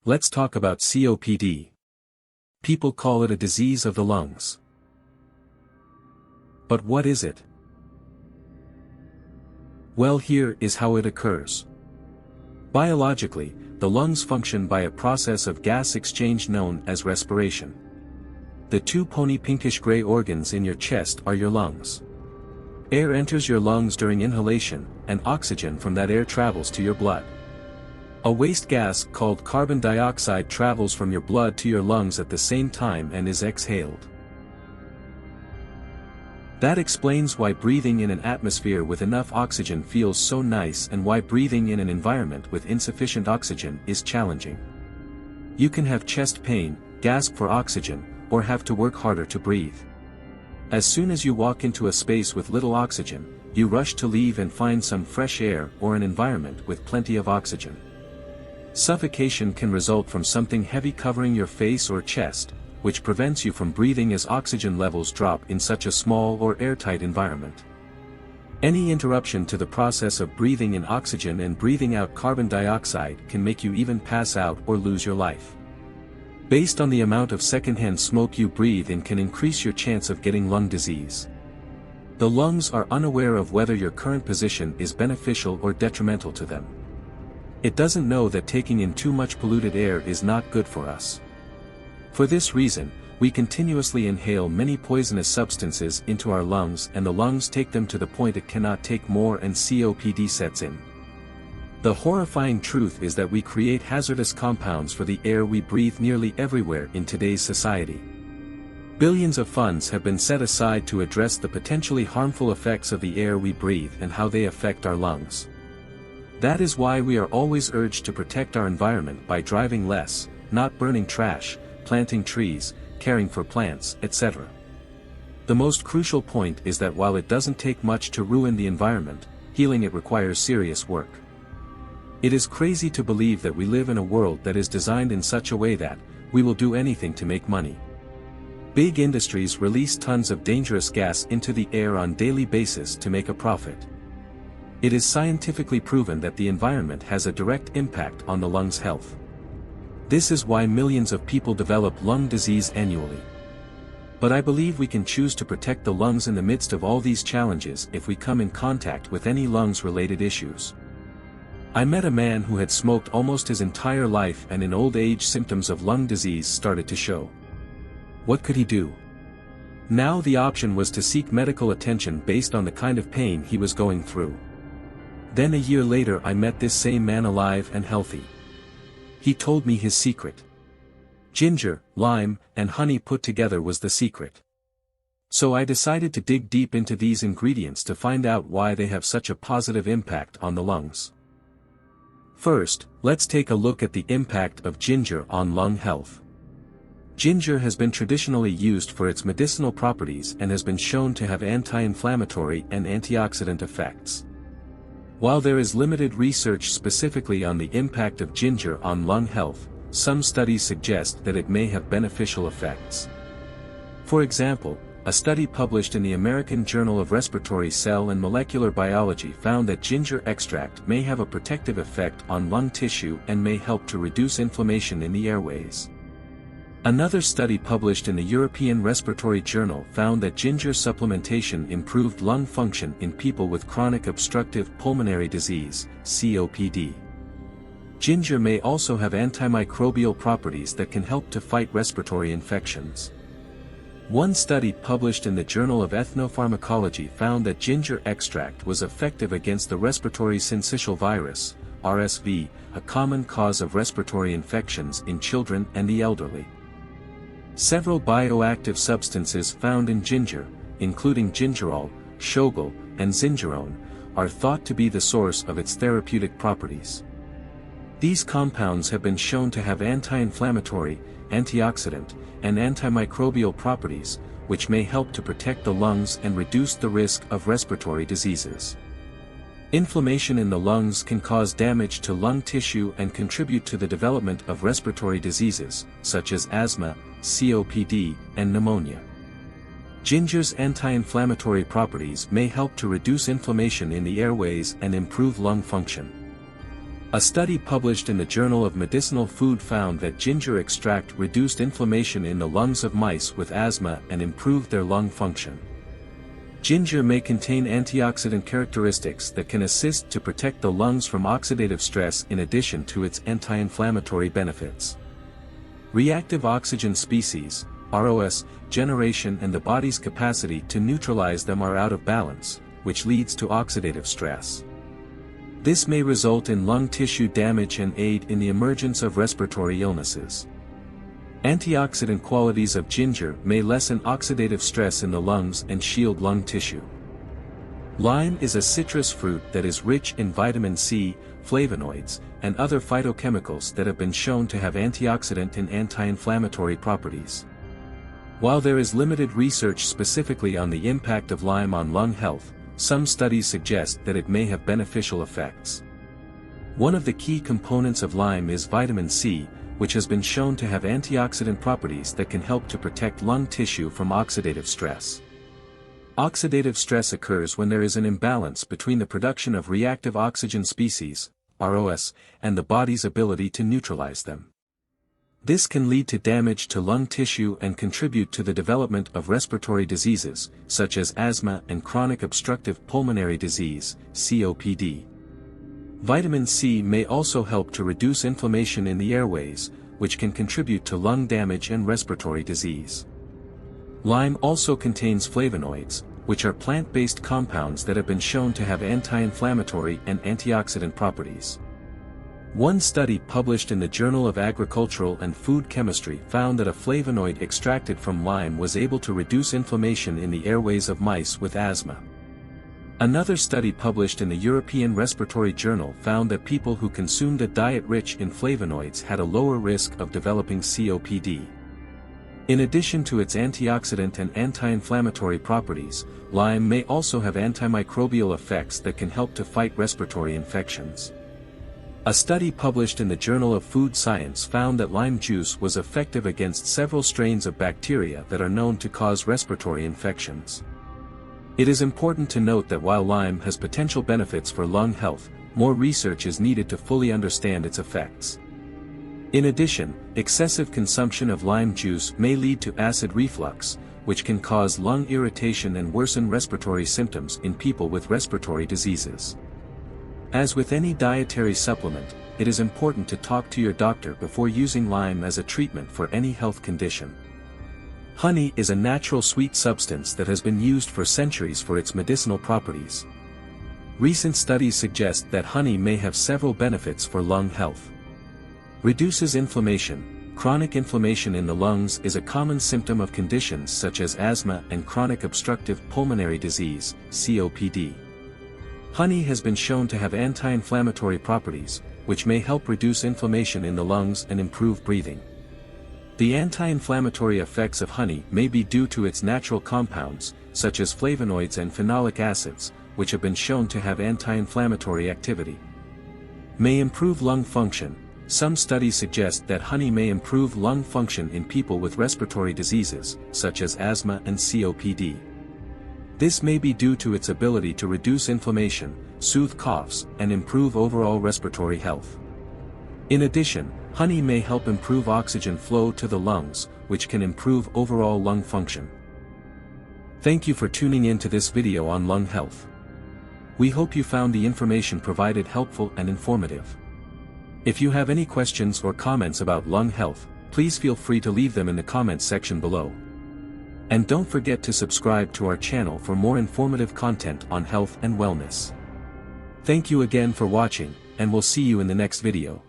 Let's talk about COPD. People call it a disease of the lungs. But what is it? Well, here is how it occurs. Biologically, the lungs function by a process of gas exchange known as respiration. The two pony pinkish-gray organs in your chest are your lungs. Air enters your lungs during inhalation, and oxygen from that air travels to your blood. A waste gas called carbon dioxide travels from your blood to your lungs at the same time and is exhaled. That explains why breathing in an atmosphere with enough oxygen feels so nice and why breathing in an environment with insufficient oxygen is challenging. You can have chest pain, gasp for oxygen, or have to work harder to breathe. As soon as you walk into a space with little oxygen, you rush to leave and find some fresh air or an environment with plenty of oxygen. Suffocation can result from something heavy covering your face or chest, which prevents you from breathing as oxygen levels drop in such a small or airtight environment. Any interruption to the process of breathing in oxygen and breathing out carbon dioxide can make you even pass out or lose your life. Based on the amount of secondhand smoke you breathe in can increase your chance of getting lung disease. The lungs are unaware of whether your current position is beneficial or detrimental to them. It doesn't know that taking in too much polluted air is not good for us. For this reason, we continuously inhale many poisonous substances into our lungs, and the lungs take them to the point it cannot take more and COPD sets in. The horrifying truth is that we create hazardous compounds for the air we breathe nearly everywhere in today's society. Billions of funds have been set aside to address the potentially harmful effects of the air we breathe and how they affect our lungs. That is why we are always urged to protect our environment by driving less, not burning trash, planting trees, caring for plants, etc. The most crucial point is that while it doesn't take much to ruin the environment, healing it requires serious work. It is crazy to believe that we live in a world that is designed in such a way that we will do anything to make money. Big industries release tons of dangerous gas into the air on a daily basis to make a profit. It is scientifically proven that the environment has a direct impact on the lungs' health. This is why millions of people develop lung disease annually. But I believe we can choose to protect the lungs in the midst of all these challenges if we come in contact with any lungs-related issues. I met a man who had smoked almost his entire life, and in old age symptoms of lung disease started to show. What could he do? Now the option was to seek medical attention based on the kind of pain he was going through. Then a year later I met this same man alive and healthy. He told me his secret. Ginger, lime, and honey put together was the secret. So I decided to dig deep into these ingredients to find out why they have such a positive impact on the lungs. First, let's take a look at the impact of ginger on lung health. Ginger has been traditionally used for its medicinal properties and has been shown to have anti-inflammatory and antioxidant effects. While there is limited research specifically on the impact of ginger on lung health, some studies suggest that it may have beneficial effects. For example, a study published in the American Journal of Respiratory Cell and Molecular Biology found that ginger extract may have a protective effect on lung tissue and may help to reduce inflammation in the airways. Another study published in the European Respiratory Journal found that ginger supplementation improved lung function in people with chronic obstructive pulmonary disease, COPD. Ginger may also have antimicrobial properties that can help to fight respiratory infections. One study published in the Journal of Ethnopharmacology found that ginger extract was effective against the respiratory syncytial virus, RSV, a common cause of respiratory infections in children and the elderly. Several bioactive substances found in ginger, including gingerol, shogal, and zingerone, are thought to be the source of its therapeutic properties. These compounds have been shown to have anti-inflammatory, antioxidant, and antimicrobial properties, which may help to protect the lungs and reduce the risk of respiratory diseases. Inflammation in the lungs can cause damage to lung tissue and contribute to the development of respiratory diseases, such as asthma, COPD, and pneumonia. Ginger's anti-inflammatory properties may help to reduce inflammation in the airways and improve lung function. A study published in the Journal of Medicinal Food found that ginger extract reduced inflammation in the lungs of mice with asthma and improved their lung function. Ginger may contain antioxidant characteristics that can assist to protect the lungs from oxidative stress in addition to its anti-inflammatory benefits. Reactive oxygen species, ROS, generation and the body's capacity to neutralize them are out of balance, which leads to oxidative stress. This may result in lung tissue damage and aid in the emergence of respiratory illnesses. Antioxidant qualities of ginger may lessen oxidative stress in the lungs and shield lung tissue. Lime is a citrus fruit that is rich in vitamin C, flavonoids, and other phytochemicals that have been shown to have antioxidant and anti-inflammatory properties. While there is limited research specifically on the impact of lime on lung health, some studies suggest that it may have beneficial effects. One of the key components of lime is vitamin C, which has been shown to have antioxidant properties that can help to protect lung tissue from oxidative stress. Oxidative stress occurs when there is an imbalance between the production of reactive oxygen species, ROS, and the body's ability to neutralize them. This can lead to damage to lung tissue and contribute to the development of respiratory diseases, such as asthma and chronic obstructive pulmonary disease, COPD. Vitamin C may also help to reduce inflammation in the airways, which can contribute to lung damage and respiratory disease. Lime also contains flavonoids, which are plant-based compounds that have been shown to have anti-inflammatory and antioxidant properties. One study published in the Journal of Agricultural and Food Chemistry found that a flavonoid extracted from lime was able to reduce inflammation in the airways of mice with asthma. Another study published in the European Respiratory Journal found that people who consumed a diet rich in flavonoids had a lower risk of developing COPD. In addition to its antioxidant and anti-inflammatory properties, lime may also have antimicrobial effects that can help to fight respiratory infections. A study published in the Journal of Food Science found that lime juice was effective against several strains of bacteria that are known to cause respiratory infections. It is important to note that while lime has potential benefits for lung health, more research is needed to fully understand its effects. In addition, excessive consumption of lime juice may lead to acid reflux, which can cause lung irritation and worsen respiratory symptoms in people with respiratory diseases. As with any dietary supplement, it is important to talk to your doctor before using lime as a treatment for any health condition. Honey is a natural sweet substance that has been used for centuries for its medicinal properties. Recent studies suggest that honey may have several benefits for lung health. Reduces inflammation. Chronic inflammation in the lungs is a common symptom of conditions such as asthma and chronic obstructive pulmonary disease, COPD. Honey has been shown to have anti-inflammatory properties, which may help reduce inflammation in the lungs and improve breathing. The anti-inflammatory effects of honey may be due to its natural compounds, such as flavonoids and phenolic acids, which have been shown to have anti-inflammatory activity. May improve lung function. Some studies suggest that honey may improve lung function in people with respiratory diseases, such as asthma and COPD. This may be due to its ability to reduce inflammation, soothe coughs, and improve overall respiratory health. In addition, honey may help improve oxygen flow to the lungs, which can improve overall lung function. Thank you for tuning in to this video on lung health. We hope you found the information provided helpful and informative. If you have any questions or comments about lung health, please feel free to leave them in the comments section below. And don't forget to subscribe to our channel for more informative content on health and wellness. Thank you again for watching, and we'll see you in the next video.